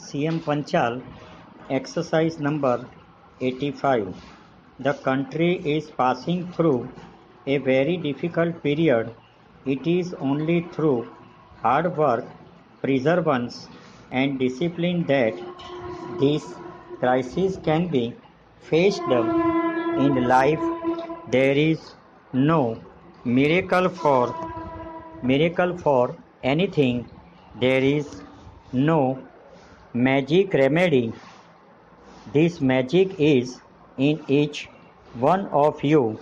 CM Panchal, exercise number 85. The country is passing through a very difficult period. It is only through hard work, perseverance, and discipline that this crisis can be faced in life. There is no miracle for anything. There is no magic remedy. This magic is in each one of you.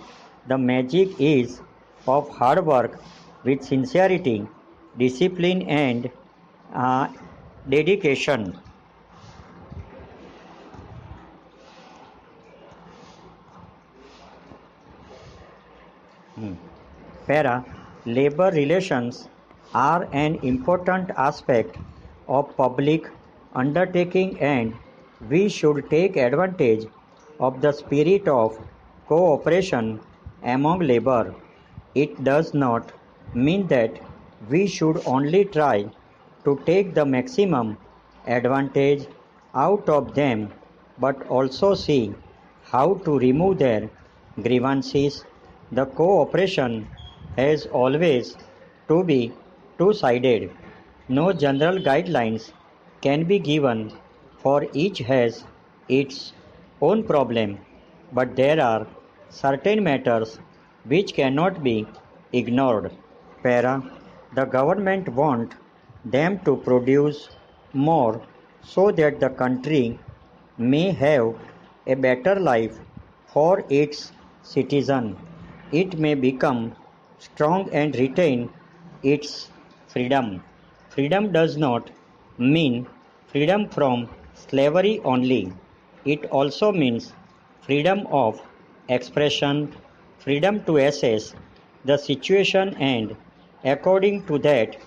The magic is of hard work with sincerity, discipline, and uh, dedication. Para labor relations are an important aspect of public undertaking, and we should take advantage of the spirit of cooperation among labor. It does not mean that we should only try to take the maximum advantage out of them, but also see how to remove their grievances. The cooperation has always to be two-sided. No general guidelines can be given, for each has its own problem, but there are certain matters which cannot be ignored. Para, the government want them to produce more so that the country may have a better life for its citizen. It may become strong and retain its freedom. Freedom does not mean freedom from slavery only. It also means freedom of expression, freedom to assess the situation and according to that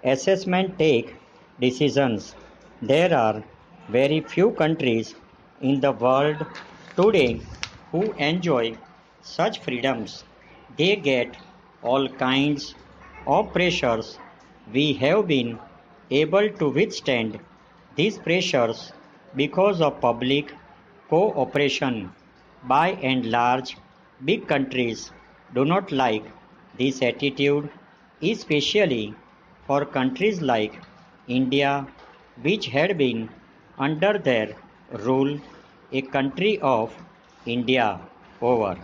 assessment take decisions. There are very few countries in the world today who enjoy such freedoms. They get all kinds of pressures. We have been able to withstand these pressures because of public cooperation. By and large, big countries do not like this attitude, especially for countries like India, which had been under their rule, a country of India. Over.